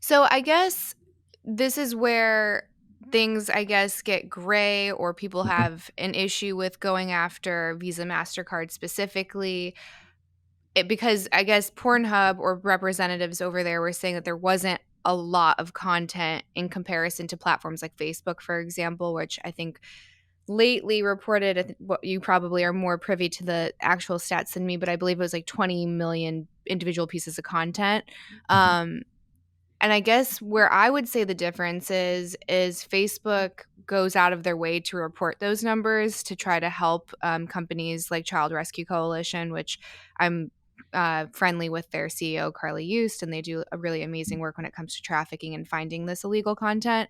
So I guess this is where things, I guess, get gray or people Mhm. have an issue with going after Visa, MasterCard specifically. Because I guess Pornhub or representatives over there were saying that there wasn't a lot of content in comparison to platforms like Facebook, for example, which I think lately reported, what you probably are more privy to the actual stats than me, but I believe it was like 20 million individual pieces of content. Mhm. Um, and I guess where I would say the difference is Facebook goes out of their way to report those numbers to try to help companies like Child Rescue Coalition, which I'm friendly with their CEO, Carly Eust, and they do a really amazing work when it comes to trafficking and finding this illegal content.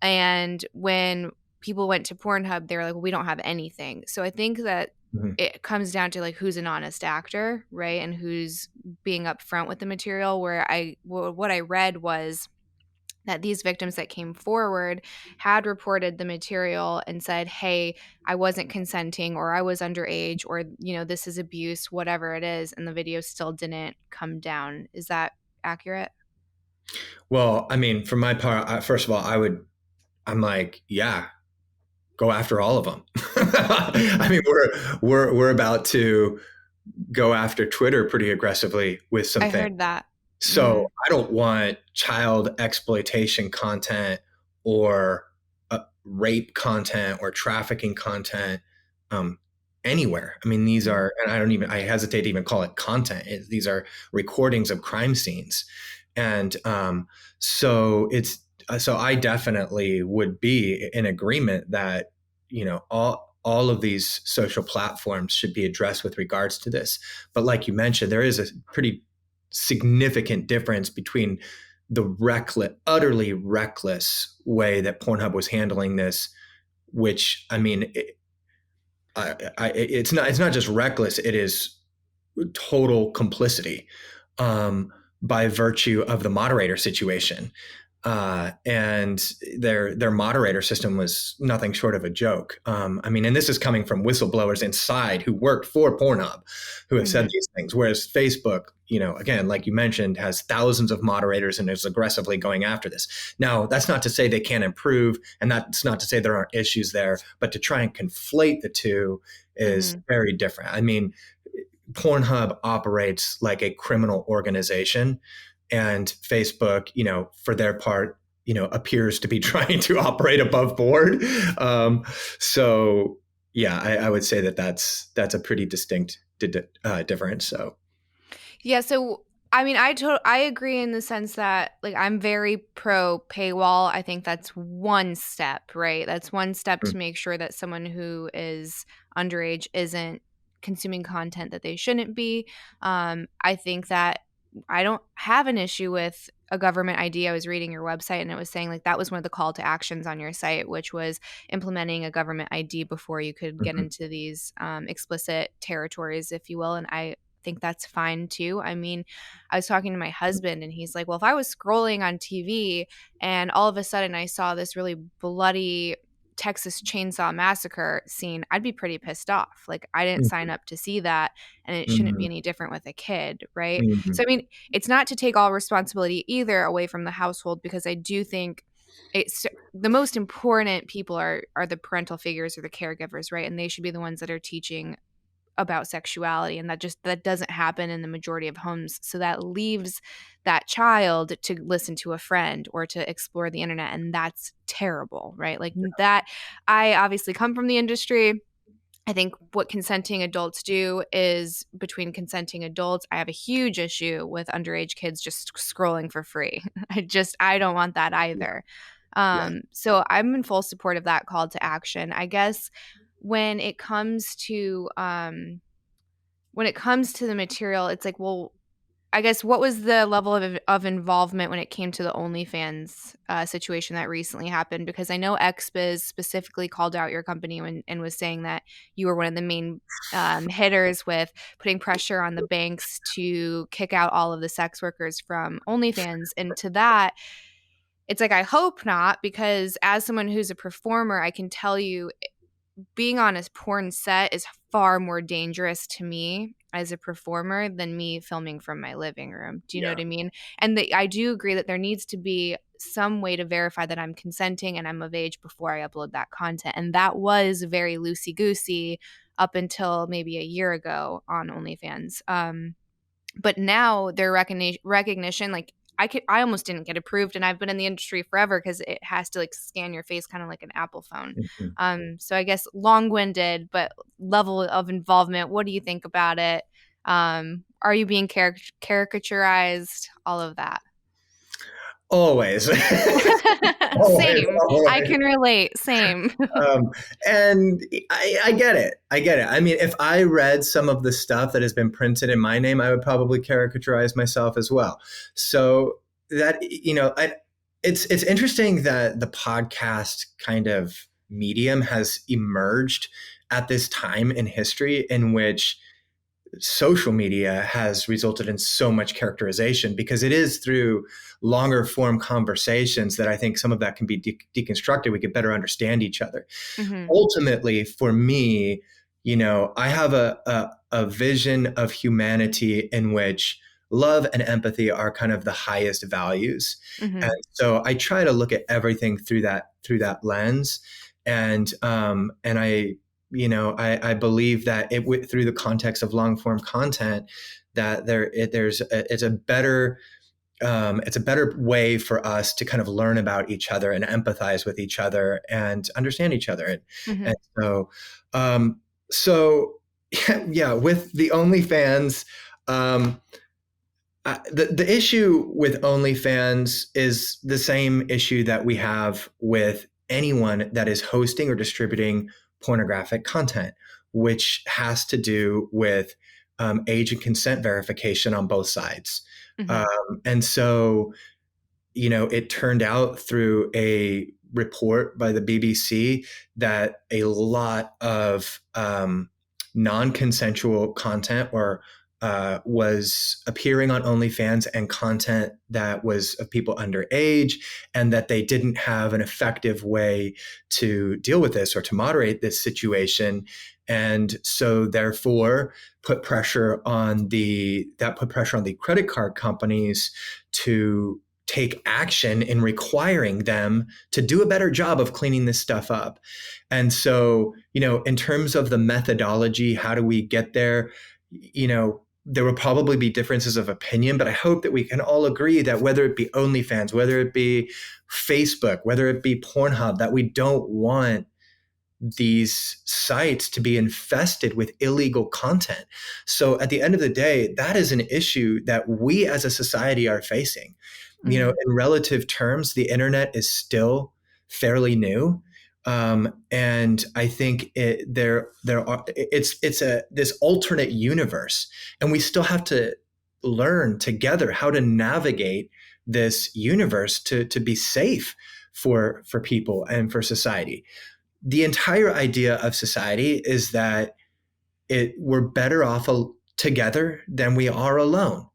And when people went to Pornhub, they were like, well, we don't have anything. So I think that Mhm. it comes down to like who's an honest actor, right? And who's being upfront with the material. What I read was that these victims that came forward had reported the material and said, hey, I wasn't consenting or I was underage or, this is abuse, whatever it is. And the video still didn't come down. Is that accurate? Well, I mean, for my part, first of all, I'm like, yeah, go after all of them. I mean, we're about to go after Twitter pretty aggressively with I something. heard that. So Hmm. I don't want child exploitation content or rape content or trafficking content um, anywhere. I mean, these Hmm. are, and I hesitate to even call it content. These are recordings of crime scenes. And so I definitely would be in agreement that, all of these social platforms should be addressed with regards to this. But like you mentioned, there is a pretty significant difference between the utterly reckless way that Pornhub was handling this, which I mean, it's not just reckless; it is total complicity by virtue of the moderator situation. And their moderator system was nothing short of a joke. I mean, and this is coming from whistleblowers inside who worked for Pornhub, who have said Hmm. these things. Whereas Facebook, again, like you mentioned, has thousands of moderators and is aggressively going after this. Now, that's not to say they can't improve, and that's not to say there aren't issues there, but to try and conflate the two is Hmm. very different. I mean, Pornhub operates like a criminal organization, and Facebook, for their part, appears to be trying to operate above board. So, yeah, I would say that that's a pretty distinct difference. So, Yeah, so I mean, I agree in the sense that like I'm very pro paywall. I think that's one step, right? That's one step mm, to make sure that someone who is underage isn't consuming content that they shouldn't be. I think that I don't have an issue with a government ID. I was reading your website and it was saying like that was one of the call to actions on your site, which was implementing a government ID before you could get mhm, into these explicit territories, if you will. And I think that's fine too. I mean, I was talking to my husband and he's like, well, if I was scrolling on TV and all of a sudden I saw this really bloody Texas Chainsaw Massacre scene, I'd be pretty pissed off. Like, I didn't sign mhm, up to see that, and it shouldn't be mhm, any different with a kid, right? So, mhm. I mean, it's not to take all responsibility either away from the household because I do think it's the most important people are the parental figures or the caregivers, right? And they should be the ones that are teaching about sexuality, and that doesn't happen in the majority of homes, so that leaves that child to listen to a friend or to explore the internet, and that's terrible, right? Like that. I obviously come from the industry. I think what consenting adults do is between consenting adults. I have a huge issue with underage kids just scrolling for free. I don't want that Yeah, either. yeah. So I'm in full support of that call to action. I guess when it comes to the material, it's like, well, I guess what was the level of involvement when it came to the OnlyFans situation that recently happened? Because I know XBiz specifically called out your company and was saying that you were one of the main hitters with putting pressure on the banks to kick out all of the sex workers from OnlyFans. And to that, it's like, I hope not, because as someone who's a performer, I can tell you being on a porn set is far more dangerous to me as a performer than me filming from my living room. Do you know Yeah. what I mean? And I do agree that there needs to be some way to verify that I'm consenting and I'm of age before I upload that content. And that was very loosey goosey up until maybe a year ago on OnlyFans. But now their recognition, like I almost didn't get approved, and I've been in the industry forever because it has to like scan your face kind of like an Apple phone. Mhm. So I guess long-winded, but level of involvement. What do you think about it? Are you being caricaturized? All of that. Always. Always, Same. I always. can relate. Same. Um, and I get it. I get it. I mean, if I read some of the stuff that has been printed in my name, I would probably caricaturize myself as well. So that, it's interesting that the podcast kind of medium has emerged at this time in history in which social media has resulted in so much characterization, because it is through longer form conversations that I think some of that can be deconstructed. We could better understand each other. Hmm. Ultimately, for me, I have a vision of humanity in which love and empathy are kind of the highest values. And Hmm. so I try to look at everything through that lens. And I believe that through the context of long form content, that it's a better way for us to kind of learn about each other and empathize with each other and understand each other. And Hmm. so, um, so yeah, with the OnlyFans, um, the issue with OnlyFans is the same issue that we have with anyone that is hosting or distributing pornographic content, which has to do with age and consent verification on both sides. Hmm. And so, it turned out through a report by the BBC that a lot of non-consensual content was appearing on OnlyFans, and content that was of people underage, and that they didn't have an effective way to deal with this or to moderate this situation. And so therefore put pressure on the credit card companies to take action in requiring them to do a better job of cleaning this stuff up. And so, in terms of the methodology, how do we get there? There will probably be differences of opinion, but I hope that we can all agree that whether it be OnlyFans, whether it be Facebook, whether it be Pornhub, that we don't want these sites to be infested with illegal content. So at the end of the day, that is an issue that we as a society are facing. Hmm. In relative terms, the internet is still fairly new. And I think it's this alternate universe, and we still have to learn together how to navigate this universe to be safe for people and for society. The entire idea of society is that we're better off together than we are alone.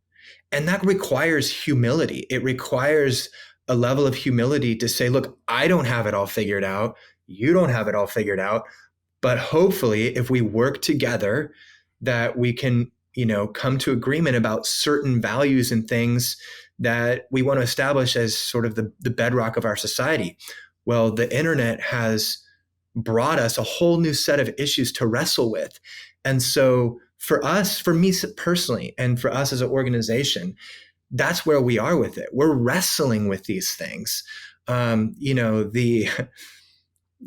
And that requires humility. It requires a level of humility to say, look, I don't have it all figured out. You don't have it all figured out. But hopefully, if we work together, that we can, come to agreement about certain values and things that we want to establish as sort of the bedrock of our society. Well, the internet has brought us a whole new set of issues to wrestle with. And so for me personally, and for us as an organization, that's where we are with it. We're wrestling with these things. The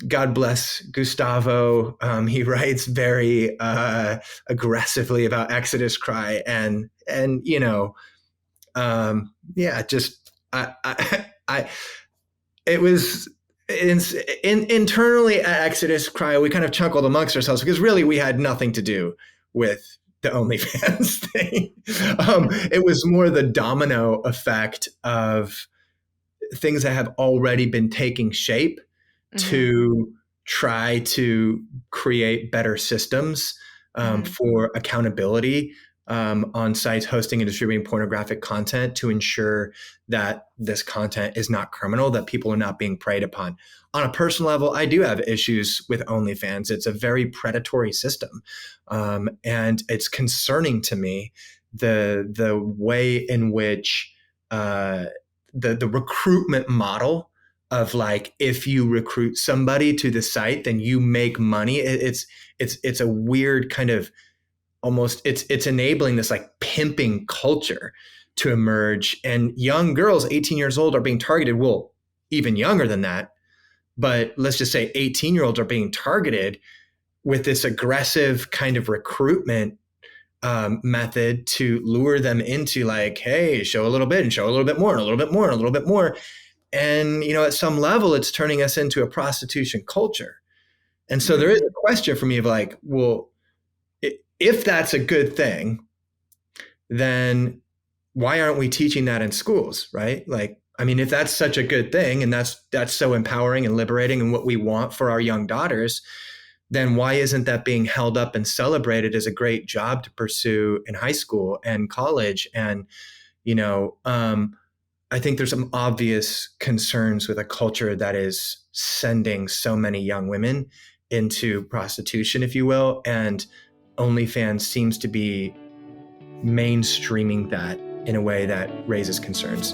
God bless Gustavo. He writes very aggressively about Exodus Cry, yeah, just I it was internally at Exodus Cry, we kind of chuckled amongst ourselves because really we had nothing to do with the OnlyFans thing. It was more the domino effect of things that have already been taking shape Hmm. to try to create better systems Hmm. for accountability. on sites hosting and distributing pornographic content to ensure that this content is not criminal, that people are not being preyed upon. On a personal level, I do have issues with OnlyFans. It's a very predatory system, and it's concerning to me the way in which the recruitment model of like, if you recruit somebody to the site, then you make money. It's a weird kind of, almost, it's enabling this like pimping culture to emerge, and young girls 18 years old are being targeted. Well, even younger than that, but let's just say 18-year-olds are being targeted with this aggressive kind of recruitment method to lure them into like, hey, show a little bit and show a little bit more and a little bit more and a little bit more. And, at some level, it's turning us into a prostitution culture. And so there is Mm. a question for me of like, well, if that's a good thing, then why aren't we teaching that in schools, right? Like, I mean, if that's such a good thing and that's so empowering and liberating and what we want for our young daughters, then why isn't that being held up and celebrated as a great job to pursue in high school and college? And, you know, I think there's some obvious concerns with a culture that is sending so many young women into prostitution, if you will. And OnlyFans seems to be mainstreaming that in a way that raises concerns.